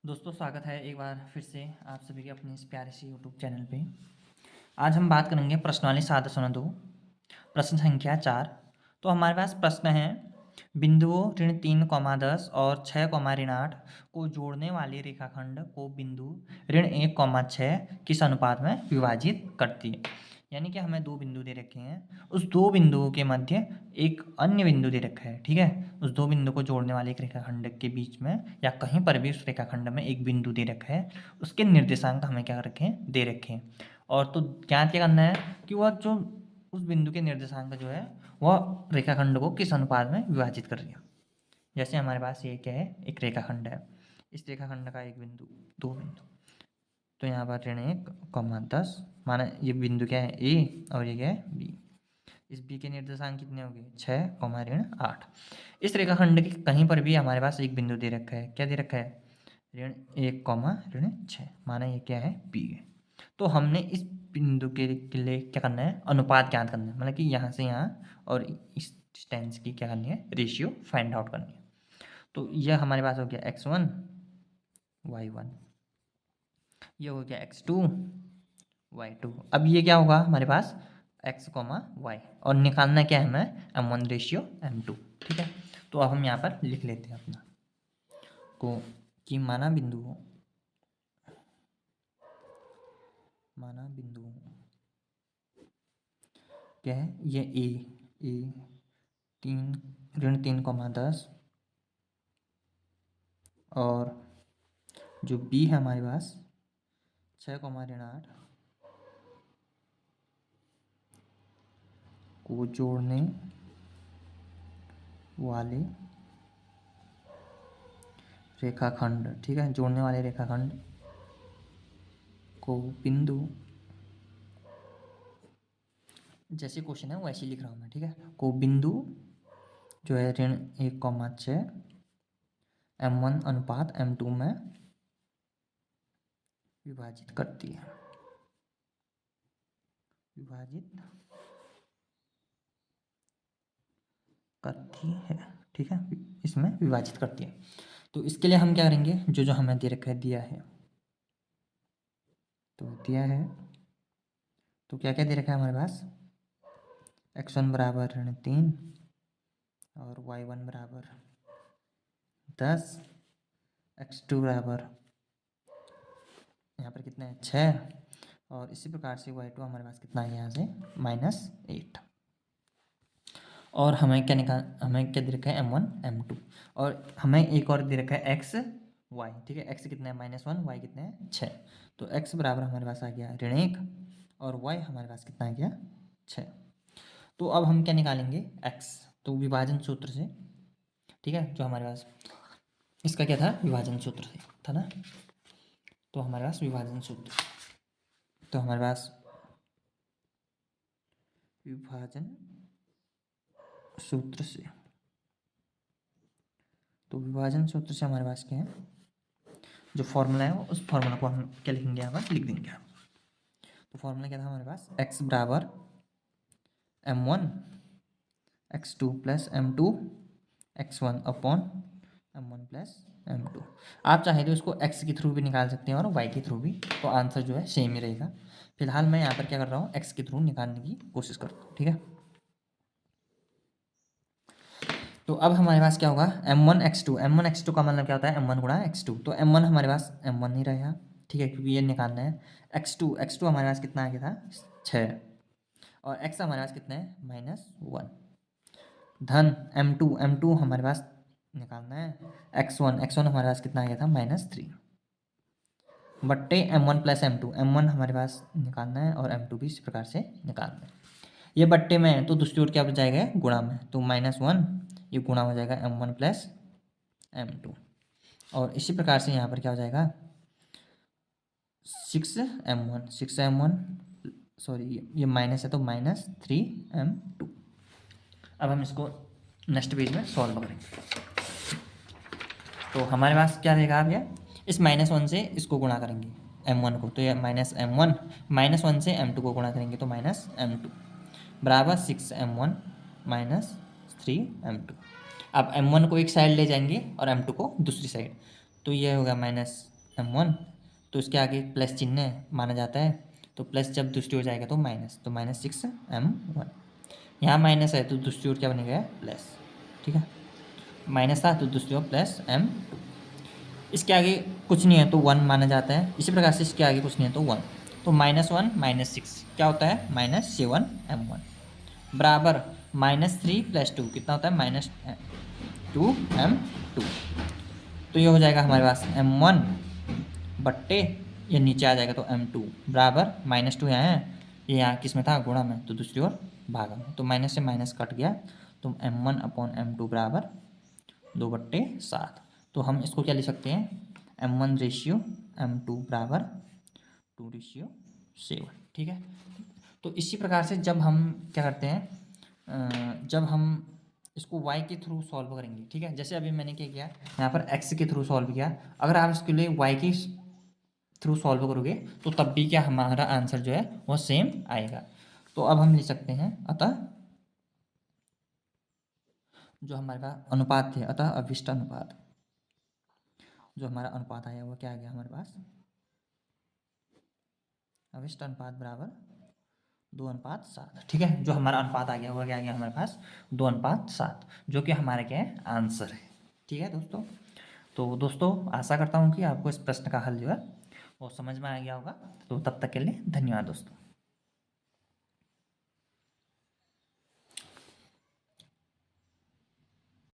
दोस्तों स्वागत है एक बार फिर से आप सभी के अपने इस प्यारे से यूट्यूब चैनल पे। आज हम बात करेंगे प्रश्नावली 7.2 प्रश्न संख्या 4। तो हमारे पास प्रश्न है, बिंदुओं ऋण 3, 10 और 6, ऋण 8 को जोड़ने वाले रेखाखंड को बिंदु ऋण 1, 6 किस अनुपात में विभाजित करती है। यानी कि हमें दो बिंदु दे रखे हैं, उस दो बिंदुओं के मध्य एक अन्य बिंदु दे रखा है। ठीक है, उस दो बिंदु को जोड़ने वाले एक रेखाखंड के बीच में या कहीं पर भी उस रेखाखंड में एक बिंदु दे रखा है, उसके निर्देशांक हमें क्या रखे हैं, दे रखे हैं। और तो ज्ञात क्या करना है कि वह जो उस बिंदु के निर्देशांक जो है वह रेखाखंड को किस अनुपात में विभाजित कर रही है। जैसे हमारे पास ये क्या है, एक रेखाखंड है, इस रेखाखंड का एक बिंदु, दो बिंदु, तो यहाँ पर ऋण 1, 10 माना ये बिंदु क्या है ए और ये क्या है बी। इस बी के निर्देशांक कितने हो गए 6, ऋण 8। इस रेखाखंड के कहीं पर भी हमारे पास एक बिंदु दे रखा है, क्या दे रखा है ऋण 1, ऋण 6 माना ये क्या है बी है। तो हमने इस बिंदु के लिए क्या करना है, अनुपात ज्ञात करना है, मतलब कि यहाँ से यहाँ और इस डिस्टेंस की क्या करनी है, रेशियो फाइंड आउट करनी है। तो यह हमारे पास हो गया x1 y1, ये हो गया x2 y2। अब ये क्या होगा हमारे पास x, y और निकालना क्या है हमें m1:m2। ठीक है, तो अब हम यहाँ पर लिख लेते हैं अपना को कि माना बिंदु क्या है, ये ए 3, ऋण 3, 10 और जो बी है हमारे पास 6, ऋण 8 को जोड़ने वाले रेखाखंड, ठीक है, जोड़ने वाले रेखाखंड को बिंदु, जैसे क्वेश्चन है वैसे लिख रहा हूँ मैं, ठीक है, को बिंदु जो है ऋण 1, 6 m1:m2 में विभाजित करती है, ठीक है, इसमें विभाजित करती है। तो इसके लिए हम क्या करेंगे, जो जो हमें दे रखा है दिया है, तो दिया है तो क्या क्या दे रखा है हमारे पास, x1 बराबर ऋण 3 और y1 बराबर 10, x2 बराबर यहाँ पर कितना है 6 और इसी प्रकार से y2 हमारे पास कितना है यहाँ से -8। और हमें क्या दे रखा है m1, m2 और हमें एक और दे रखा है x, y। ठीक है, x कितना है -1, y कितना है 6। तो x बराबर हमारे पास आ गया ऋण 1 और y हमारे पास कितना आ गया 6। तो अब हम क्या निकालेंगे x, तो विभाजन सूत्र से, ठीक है, जो हमारे पास इसका क्या था, विभाजन सूत्र से था ना। तो हमारे पास विभाजन सूत्र, तो हमारे पास विभाजन सूत्र से, तो विभाजन सूत्र से हमारे पास क्या है, जो फॉर्मूला है उस फॉर्मूला को हम क्या लिखेंगे, यहाँ पर लिख देंगे। तो फॉर्मूला क्या था हमारे पास, x बराबर m1 x2 plus m2 x1 upon m1 plus m2। आप चाहे तो इसको x के थ्रू भी निकाल सकते हैं और y के थ्रू भी, तो आंसर जो है सेम ही रहेगा। फिलहाल मैं यहाँ पर क्या कर रहा हूँ, x के थ्रू निकालने की कोशिश करता हूँ। ठीक है, तो अब हमारे पास क्या होगा m1 x2 का मतलब क्या होता है m1 गुणा x2। तो m1 हमारे पास m1 नहीं रहेगा, ठीक है, क्योंकि ये निकालना है। x2 हमारे पास कितना आ गया था 6 और x हमारे पास कितना है -1 धन m2 हमारे पास निकालना है x1 हमारे पास कितना आ गया था -3 बट्टे m1 प्लस m1 हमारे पास निकालना है और m2 भी इस प्रकार से निकालना है। ये बट्टे में है तो दूसरी ओर क्या हो जाएगा, गुणा में, तो -1 ये गुणा हो जाएगा m1 प्लस m2 और इसी प्रकार से यहाँ पर क्या हो जाएगा 6m1 सॉरी ये माइनस है तो -3m2। अब हम इसको नेक्स्ट पेज में सॉल्व करेंगे। तो हमारे पास क्या रहेगा, अब ये इस -1 से इसको गुणा करेंगे m1 को, तो ये -m1 -1 से m2 को गुणा करेंगे तो -m2 बराबर 6m1 -3m2। अब m1 को एक साइड ले जाएंगे और m2 को दूसरी साइड, तो ये होगा m1, तो इसके आगे प्लस चिन्ह माना जाता है, तो प्लस जब दूसरी ओर जाएगा तो माइनस, तो -6m1। यहाँ माइनस है तो दूसरी ओर क्या बनेगा, प्लस। ठीक है, माइनस था तो दूसरी ओर +m2। इसके आगे कुछ नहीं है तो 1 माना जाता है। इसी प्रकार से इसके आगे कुछ नहीं है तो 1, तो -1 -6 क्या होता है, -7m1 बराबर -3 + 2 कितना होता है, -2m2। तो ये हो जाएगा हमारे पास m1 बट्टे, ये नीचे आ जाएगा तो m2 बराबर -2 यहाँ है, ये यहाँ किस में था, गुणा में, तो दूसरी ओर भागा में, तो माइनस से माइनस कट गया, तो m1/m2 बराबर 2/7। तो हम इसको क्या लिख सकते हैं, m1 रेशियो m2 बराबर 2:7। ठीक है, तो इसी प्रकार से जब हम क्या करते हैं, जब हम इसको y के थ्रू सॉल्व करेंगे, ठीक है, जैसे अभी मैंने क्या किया, यहाँ पर x के थ्रू सॉल्व किया, अगर आप इसके लिए y के थ्रू सॉल्व करोगे तो तब भी क्या हमारा आंसर जो है वो सेम आएगा। तो अब हम लिख सकते हैं, अतः जो हमारे पास अनुपात थे, अतः अभिष्ट अनुपात, जो हमारा अनुपात आया वो क्या आ गया हमारे पास, अभिष्ट अनुपात बराबर 2:7। ठीक है, जो हमारा अनुपात आ गया वो क्या आ गया हमारे पास, 2:7, जो कि हमारा क्या है, आंसर है। ठीक है दोस्तों, तो दोस्तों आशा करता हूँ कि आपको इस प्रश्न का हल जो है वो समझ में आ गया होगा। तो तब तक के लिए धन्यवाद दोस्तों।